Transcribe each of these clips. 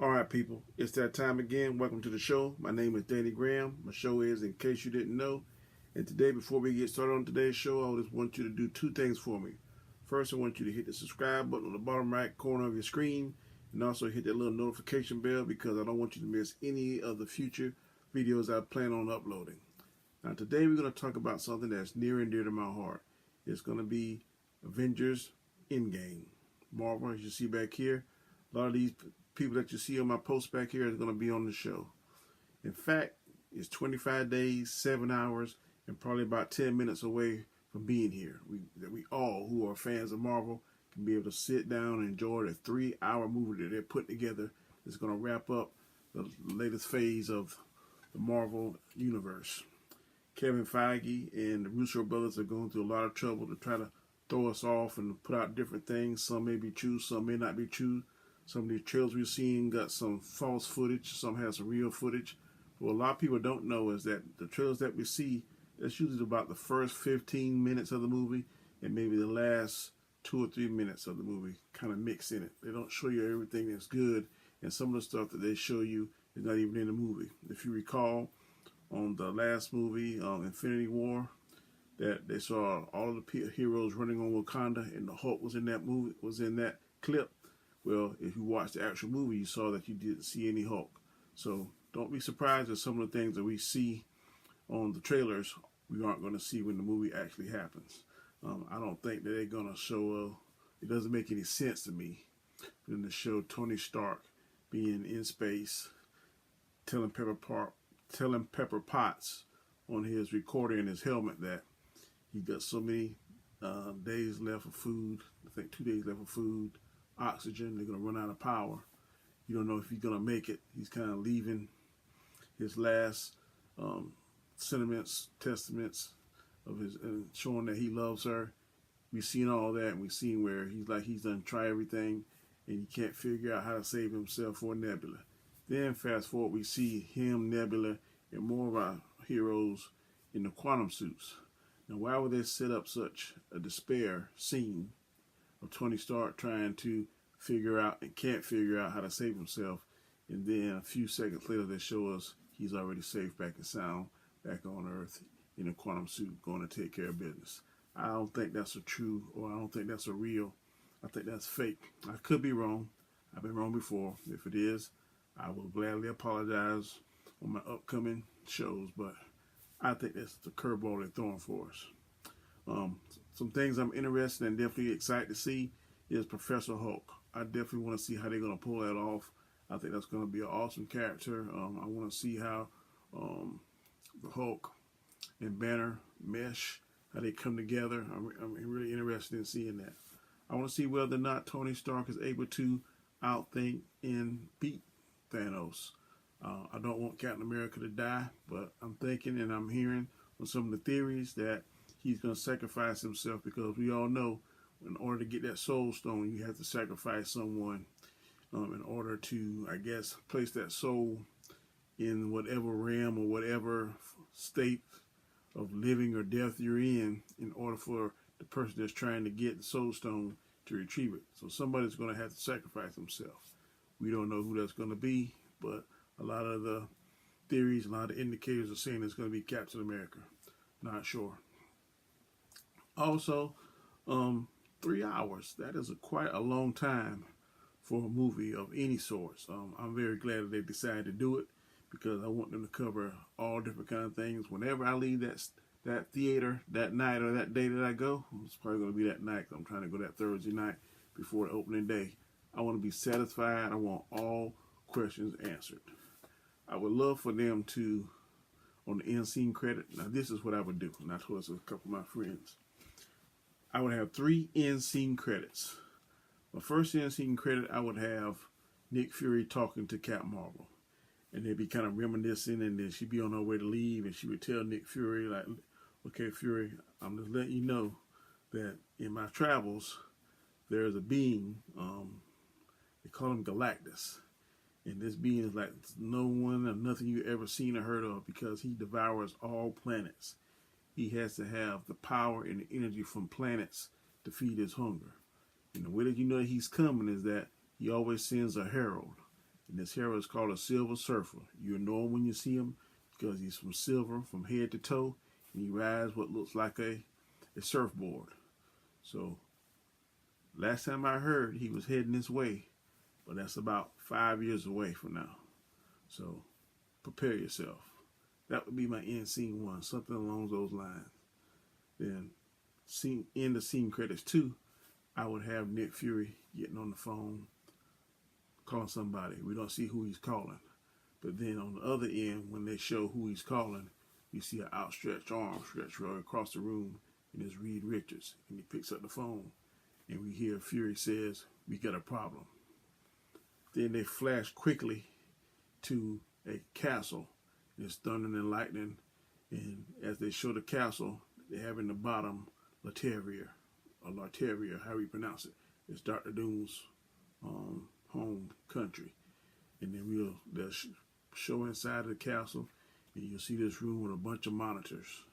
All right, people, it's that time again. Welcome to the show. My name is Danny Graham. My show is In Case You Didn't Know. And today, before we get started on today's show, I just want you to do two things for me. First, I want you to hit the subscribe button on the bottom right corner of your screen and also hit that little notification bell because I don't want you to miss any of the future videos I plan on uploading. Now, today we're going to talk about something that's near and dear to my heart. It's going to be Avengers Endgame. Marvel, as you see back here, a lot of these people that you see on my post back here is going to be on the show. In fact, it's 25 days, 7 hours, and probably about 10 minutes away from being here. We all who are fans of Marvel can be able to sit down and enjoy the 3-hour movie that they're putting together. That's going to wrap up the latest phase of the Marvel universe. Kevin Feige and the Russo brothers are going through a lot of trouble to try to throw us off and put out different things. Some may be true, some may not be true. Some of these trailers we've seen got some false footage, some have some real footage. But what a lot of people don't know is that the trailers that we see, that's usually about the first 15 minutes of the movie and maybe the last 2 or 3 minutes of the movie kind of mix in it. They don't show you everything that's good, and some of the stuff that they show you is not even in the movie. If you recall, on the last movie, Infinity War, that they saw all of the heroes running on Wakanda, and the Hulk was in that movie, was in that clip. Well, if you watched the actual movie, you saw that you didn't see any Hulk. So don't be surprised at some of the things that we see on the trailers we aren't going to see when the movie actually happens. I don't think that they're going to show, it doesn't make any sense to me for them to show Tony Stark being in space, telling Pepper Potts on his recorder in his helmet that he got so many days left of food, I think 2 days left of food, oxygen, they're going to run out of power. You don't know if he's going to make it. He's kind of leaving his last testaments of his, showing that he loves her. We've seen all that, and we've seen where he's done try everything, and he can't figure out how to save himself for Nebula. Then fast forward, we see him, Nebula, and more of our heroes in the quantum suits. Now, why would they set up such a despair scene of Tony Stark trying to figure out and can't figure out how to save himself, and then a few seconds later they show us he's already safe, back and sound, back on Earth in a quantum suit, going to take care of business? I don't think that's a true, or I don't think that's a real. I think that's fake. I could be wrong. I've been wrong before. If it is, I will gladly apologize on my upcoming shows, but I think that's the curveball they're throwing for us. Some things I'm interested and definitely excited to see is Professor Hulk. I definitely want to see how they're going to pull that off. I think that's going to be an awesome character. I want to see how the Hulk and Banner mesh, how they come together. I'm really interested in seeing that. I want to see whether or not Tony Stark is able to outthink and beat Thanos. I don't want Captain America to die, but I'm thinking and I'm hearing on some of the theories that he's going to sacrifice himself, because we all know in order to get that soul stone, you have to sacrifice someone in order to, I guess, place that soul in whatever realm or whatever state of living or death you're in order for the person that's trying to get the soul stone to retrieve it. So somebody's going to have to sacrifice himself. We don't know who that's going to be, but a lot of the theories, a lot of indicators are saying it's going to be Captain America. Not sure. Also, 3 hours. That is quite a long time for a movie of any sort. I'm very glad that they decided to do it, because I want them to cover all different kind of things. Whenever I leave that theater that night or that day that I go, it's probably going to be that night, 'cause I'm trying to go that Thursday night before the opening day. I want to be satisfied. I want all questions answered. I would love for them to, on the end scene credit, now this is what I would do, and I told a couple of my friends. I would have 3 end scene credits. My first end scene credit, I would have Nick Fury talking to Cap Marvel. And they'd be kind of reminiscing, and then she'd be on her way to leave, and she would tell Nick Fury, like, okay, Fury, I'm just letting you know that in my travels, there's a being, they call him Galactus. And this being is like no one or nothing you ever seen or heard of, because he devours all planets. He has to have the power and the energy from planets to feed his hunger. And the way that you know he's coming is that he always sends a herald. And this hero is called a Silver Surfer. You'll know him when you see him because he's from silver from head to toe, and he rides what looks like a surfboard. So last time I heard, he was heading this way, but that's about 5 years away from now. So prepare yourself. That would be my end scene 1, something along those lines. Then end the scene credits 2, I would have Nick Fury getting on the phone, calling somebody. We don't see who he's calling. But then on the other end, when they show who he's calling, you see an outstretched arm stretched right across the room, and it's Reed Richards. And he picks up the phone, and we hear Fury says, "We got a problem." Then they flash quickly to a castle. It's thunder and lightning, and as they show the castle, they have in the bottom Latveria, or Latveria, how you pronounce it. It's Dr. Doom's home country. And then they'll show inside of the castle, and you'll see this room with a bunch of monitors.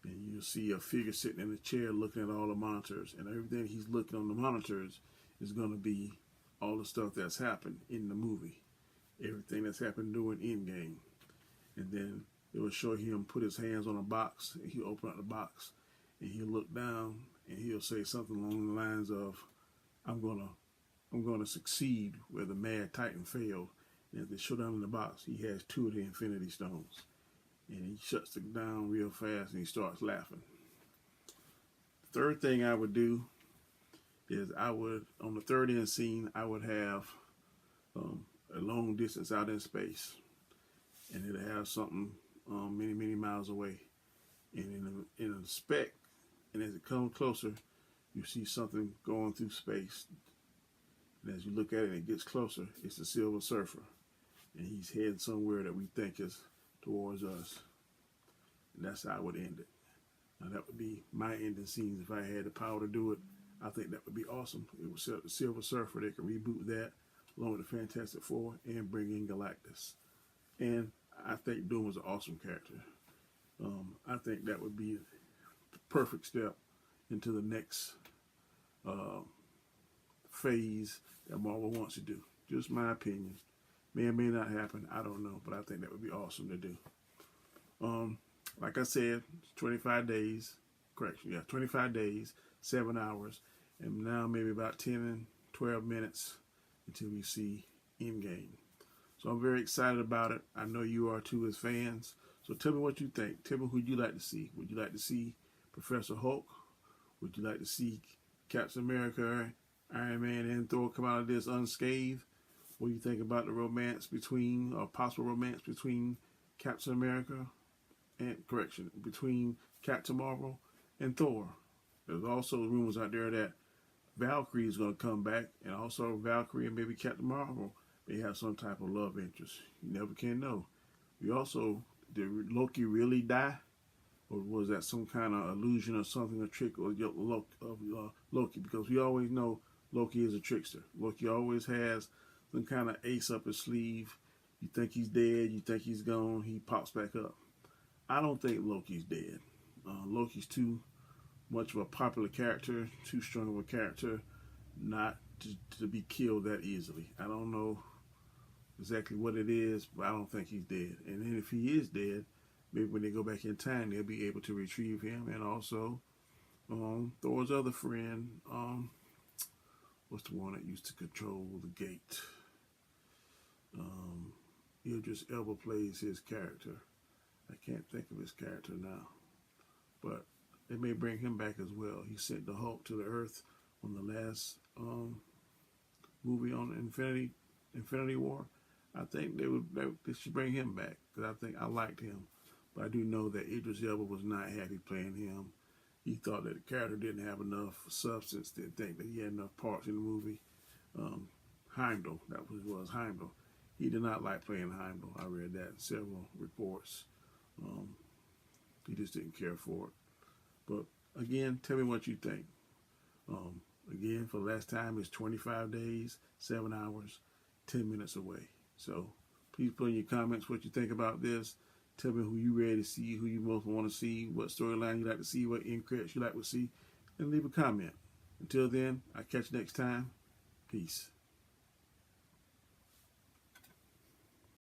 And you'll see a figure sitting in a chair looking at all the monitors. And everything he's looking on the monitors is going to be all the stuff that's happened in the movie. Everything that's happened during Endgame. And then it will show him put his hands on a box, and he'll open up the box, and he'll look down, and he'll say something along the lines of, I'm gonna succeed where the Mad Titan failed. And as they show down in the box, he has 2 of the Infinity Stones. And he shuts it down real fast, and he starts laughing. The third thing I would do is on the third end scene, I would have a long distance out in space. And it'll have something many, many miles away. And in a speck, and as it comes closer, you see something going through space. And as you look at it and it gets closer, it's the Silver Surfer. And he's heading somewhere that we think is towards us. And that's how I would end it. Now that would be my ending scenes if I had the power to do it. I think that would be awesome. It would set up the Silver Surfer. They could reboot that along with the Fantastic Four and bring in Galactus. And I think Doom was an awesome character. I think that would be the perfect step into the next phase that Marvel wants to do. Just my opinion. May or may not happen. I don't know. But I think that would be awesome to do. Like I said, 25 days. Correction. Yeah, 25 days, 7 hours. And now maybe about 10 and 12 minutes until we see Endgame. So I'm very excited about it. I know you are too as fans. So tell me what you think. Tell me who you'd like to see. Would you like to see Professor Hulk? Would you like to see Captain America, Iron Man, and Thor come out of this unscathed? What do you think about the romance between, or possible romance between Captain America between Captain Marvel and Thor? There's also rumors out there that Valkyrie is going to come back, and also Valkyrie and maybe Captain Marvel may have some type of love interest. You never can know. Did Loki really die? Or was that some kind of illusion or something, a trick of Loki? Because we always know Loki is a trickster. Loki always has some kind of ace up his sleeve. You think he's dead, you think he's gone, he pops back up. I don't think Loki's dead. Loki's too much of a popular character, too strong of a character, not to be killed that easily. I don't know exactly what it is, but I don't think he's dead. And then if he is dead, maybe when they go back in time, they'll be able to retrieve him. And also, Thor's other friend, what's the one that used to control the gate? Idris Elba plays his character. I can't think of his character now. But they may bring him back as well. He sent the Hulk to the Earth on the last movie on Infinity War. I think they should bring him back because I think I liked him. But I do know that Idris Elba was not happy playing him. He thought that the character didn't have enough substance to think that he had enough parts in the movie. Heimdall, that was Heimdall. He did not like playing Heimdall. I read that in several reports. He just didn't care for it. But again, tell me what you think. Again, for the last time, it's 25 days, 7 hours, 10 minutes away. So please put in your comments what you think about this. Tell me who you ready to see, who you most want to see, what storyline you like to see, what end credits you like to see, and leave a comment. Until then, I'll catch you next time. Peace.